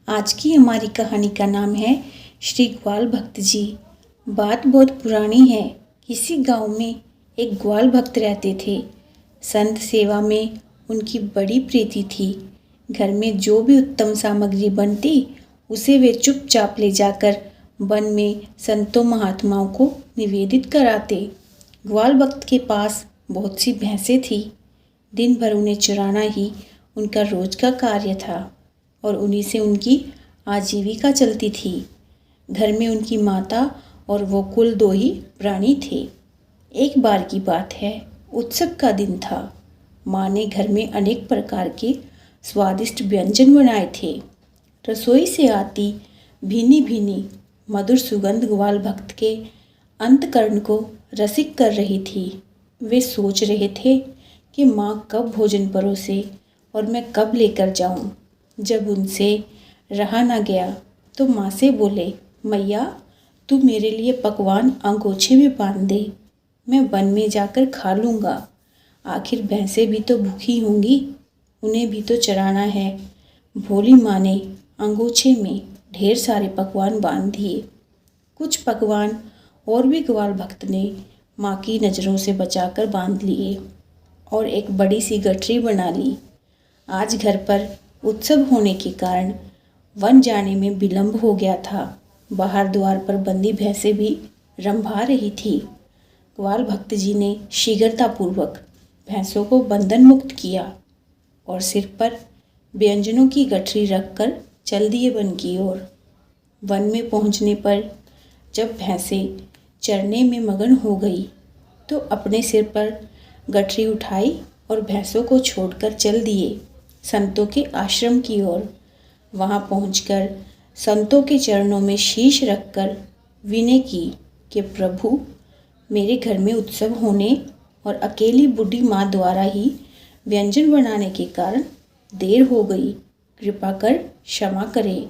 आज की हमारी कहानी का नाम है श्री ग्वाल भक्त जी। बात बहुत पुरानी है। किसी गांव में एक ग्वाल भक्त रहते थे। संत सेवा में उनकी बड़ी प्रीति थी। घर में जो भी उत्तम सामग्री बनती उसे वे चुपचाप ले जाकर वन में संतों महात्माओं को निवेदित कराते। ग्वाल भक्त के पास बहुत सी भैंसें थी। दिन भर उन्हें चराना ही उनका रोज का कार्य था और उन्हीं से उनकी आजीविका चलती थी। घर में उनकी माता और वो कुल दो ही प्राणी थे। एक बार की बात है, उत्सव का दिन था। माँ ने घर में अनेक प्रकार के स्वादिष्ट व्यंजन बनाए थे। रसोई से आती भीनी भीनी मधुर सुगंध ग्वाल भक्त के अंतकरण को रसिक कर रही थी। वे सोच रहे थे कि माँ कब भोजन परोसे और मैं कब लेकर जाऊं। जब उनसे रहा न गया तो माँ से बोले, मैया तू मेरे लिए पकवान अंगोछे में बांध दे, मैं वन में जाकर खा लूँगा। आखिर भैंसें भी तो भूखी होंगी, उन्हें भी तो चराना है। भोली माँ ने अंगोछे में ढेर सारे पकवान बांध दिए। कुछ पकवान और भी ग्वाल भक्त ने माँ की नज़रों से बचाकर बांध लिए और एक बड़ी सी गठरी बना ली। आज घर पर उत्सव होने के कारण वन जाने में विलंब हो गया था। बाहर द्वार पर बंदी भैंसें भी रंभा रही थी। ग्वाल भक्त जी ने शीघ्रतापूर्वक भैंसों को बंधन मुक्त किया और सिर पर व्यंजनों की गठरी रखकर चल दिए वन की ओर। वन में पहुंचने पर जब भैंसें चरने में मगन हो गई तो अपने सिर पर गठरी उठाई और भैंसों को छोड़कर चल दिए संतों के आश्रम की ओर। वहां पहुंचकर संतों के चरणों में शीश रखकर विनय की कि प्रभु, मेरे घर में उत्सव होने और अकेली बूढ़ी माँ द्वारा ही व्यंजन बनाने के कारण देर हो गई। कृपा कर क्षमा करें,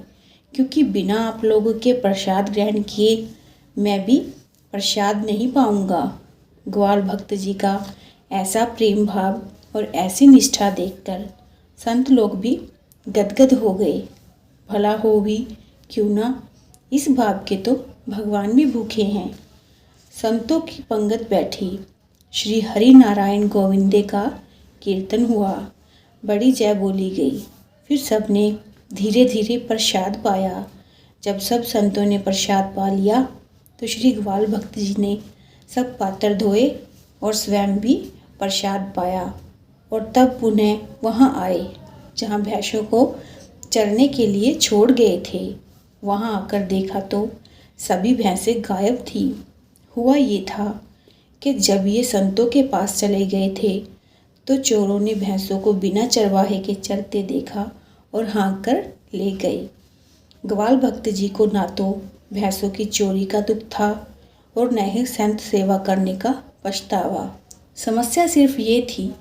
क्योंकि बिना आप लोगों के प्रसाद ग्रहण किए मैं भी प्रसाद नहीं पाऊंगा। ग्वाल भक्त जी का ऐसा प्रेम भाव और ऐसी निष्ठा देखकर संत लोग भी गदगद हो गए। भला हो भी क्यों ना, इस भाव के तो भगवान भी भूखे हैं। संतों की पंगत बैठी। श्री हरि नारायण गोविंदे का कीर्तन हुआ। बड़ी जय बोली गई। फिर सबने धीरे धीरे प्रसाद पाया। जब सब संतों ने प्रसाद पा लिया तो श्री ग्वाल भक्त जी ने सब पात्र धोए और स्वयं भी प्रसाद पाया और तब पुनः वहाँ आए जहाँ भैंसों को चरने के लिए छोड़ गए थे। वहाँ आकर देखा तो सभी भैंसें गायब थी। हुआ ये था कि जब ये संतों के पास चले गए थे तो चोरों ने भैंसों को बिना चरवाहे के चलते देखा और हाँक कर ले गए। ग्वाल भक्त जी को ना तो भैंसों की चोरी का दुख था और न ही संत सेवा करने का पछतावा। समस्या सिर्फ ये थी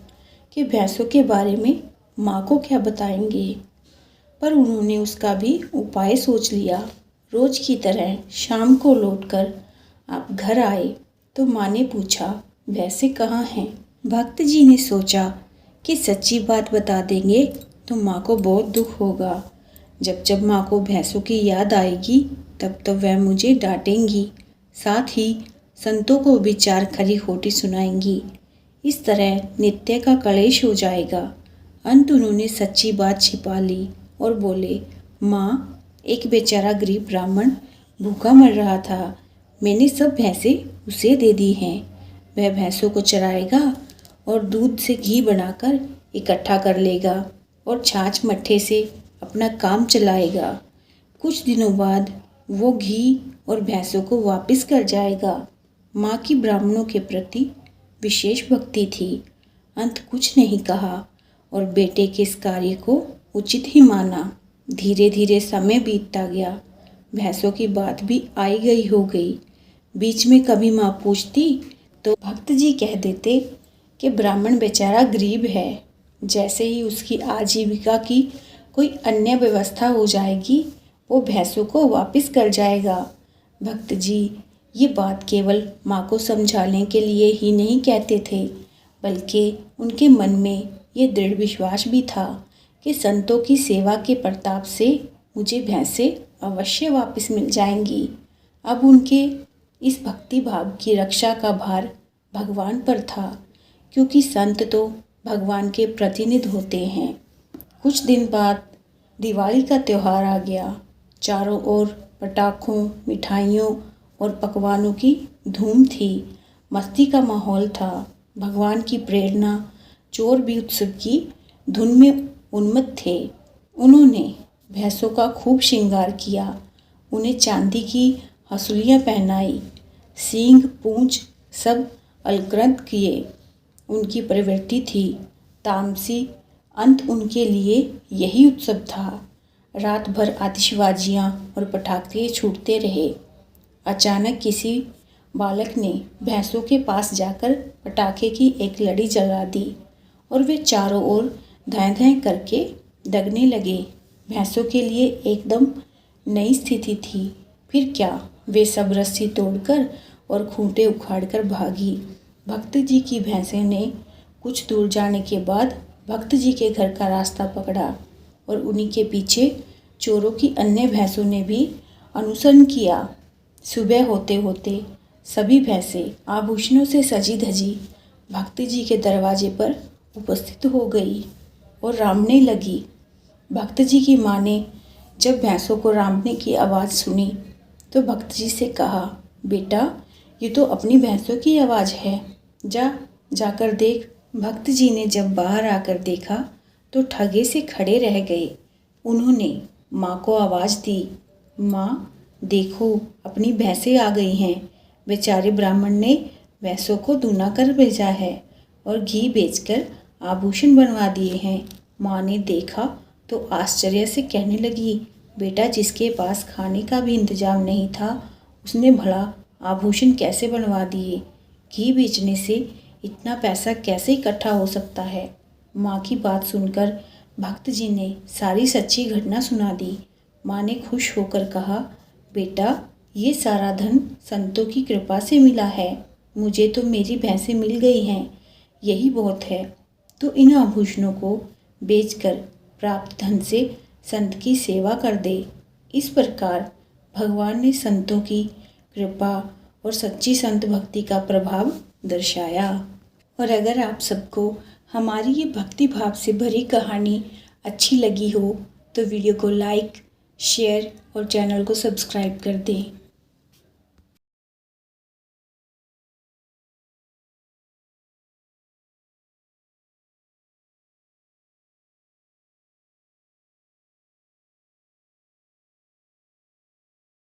कि भैंसों के बारे में माँ को क्या बताएंगे, पर उन्होंने उसका भी उपाय सोच लिया। रोज की तरह शाम को लौटकर आप घर आए तो माँ ने पूछा, भैंसें कहाँ हैं? भक्त जी ने सोचा कि सच्ची बात बता देंगे तो माँ को बहुत दुख होगा। जब जब माँ को भैंसों की याद आएगी तब तो वह मुझे डांटेंगी, साथ ही संतों को भी चार खरी खोटी सुनाएंगी। इस तरह नित्य का कलेश हो जाएगा। अंत उन्होंने सच्ची बात छिपा ली और बोले, माँ, एक बेचारा गरीब ब्राह्मण भूखा मर रहा था। मैंने सब भैंसें उसे दे दी हैं। वह भैंसों को चराएगा और दूध से घी बनाकर इकट्ठा कर लेगा और छाछ मट्ठे से अपना काम चलाएगा। कुछ दिनों बाद वो घी और भैंसों को वापस कर जाएगा। माँ की ब्राह्मणों के प्रति विशेष भक्ति थी। अंत कुछ नहीं कहा और बेटे के इस कार्य को उचित ही माना। धीरे धीरे समय बीतता गया। भैंसों की बात भी आई गई हो गई। बीच में कभी माँ पूछती तो भक्त जी कह देते कि ब्राह्मण बेचारा गरीब है, जैसे ही उसकी आजीविका की कोई अन्य व्यवस्था हो जाएगी वो भैंसों को वापस कर जाएगा। भक्त जी ये बात केवल माँ को समझाने के लिए ही नहीं कहते थे, बल्कि उनके मन में ये दृढ़ विश्वास भी था कि संतों की सेवा के प्रताप से मुझे भैंसें अवश्य वापस मिल जाएंगी। अब उनके इस भक्ति भाव की रक्षा का भार भगवान पर था, क्योंकि संत तो भगवान के प्रतिनिधि होते हैं। कुछ दिन बाद दिवाली का त्यौहार आ गया। चारों ओर पटाखों, मिठाइयों और पकवानों की धूम थी। मस्ती का माहौल था। भगवान की प्रेरणा चोर भी उत्सव की धुन में उन्मत्त थे। उन्होंने भैंसों का खूब श्रृंगार किया, उन्हें चांदी की हंसुलियाँ पहनाई, सींग पूंछ सब अलंकृत किए। उनकी प्रवृत्ति थी तामसी, अंत उनके लिए यही उत्सव था। रात भर आतिशबाजियाँ और पटाखे छूटते रहे। अचानक किसी बालक ने भैंसों के पास जाकर पटाखे की एक लड़ी जला दी और वे चारों ओर धाएं धाएं करके दगने लगे। भैंसों के लिए एकदम नई स्थिति थी। फिर क्या, वे सब रस्सी तोड़कर और खूंटे उखाड़कर भागी। भक्त जी की भैंसें ने कुछ दूर जाने के बाद भक्त जी के घर का रास्ता पकड़ा और उन्हीं के पीछे चोरों की अन्य भैंसों ने भी अनुसरण किया। सुबह होते होते सभी भैंसें आभूषणों से सजी धजी भक्त जी के दरवाजे पर उपस्थित हो गई और रामने लगी। भक्त जी की माँ ने जब भैंसों को रामने की आवाज़ सुनी तो भक्त जी से कहा, बेटा ये तो अपनी भैंसों की आवाज़ है, जाकर देख। भक्त जी ने जब बाहर आकर देखा तो ठगे से खड़े रह गए। उन्होंने माँ को आवाज़ दी, माँ देखो अपनी भैंसें आ गई हैं। बेचारे ब्राह्मण ने भैंसों को दूना कर भेजा है और घी बेचकर आभूषण बनवा दिए हैं। माँ ने देखा तो आश्चर्य से कहने लगी, बेटा जिसके पास खाने का भी इंतजाम नहीं था उसने भला आभूषण कैसे बनवा दिए? घी बेचने से इतना पैसा कैसे इकट्ठा हो सकता है? माँ की बात सुनकर भक्त जी ने सारी सच्ची घटना सुना दी। माँ ने खुश होकर कहा, बेटा ये सारा धन संतों की कृपा से मिला है। मुझे तो मेरी भैंसें मिल गई हैं, यही बहुत है। तो इन आभूषणों को बेचकर प्राप्त धन से संत की सेवा कर दे। इस प्रकार भगवान ने संतों की कृपा और सच्ची संत भक्ति का प्रभाव दर्शाया। और अगर आप सबको हमारी ये भक्ति भाव से भरी कहानी अच्छी लगी हो तो वीडियो को लाइक, शेयर और चैनल को सब्सक्राइब कर दें।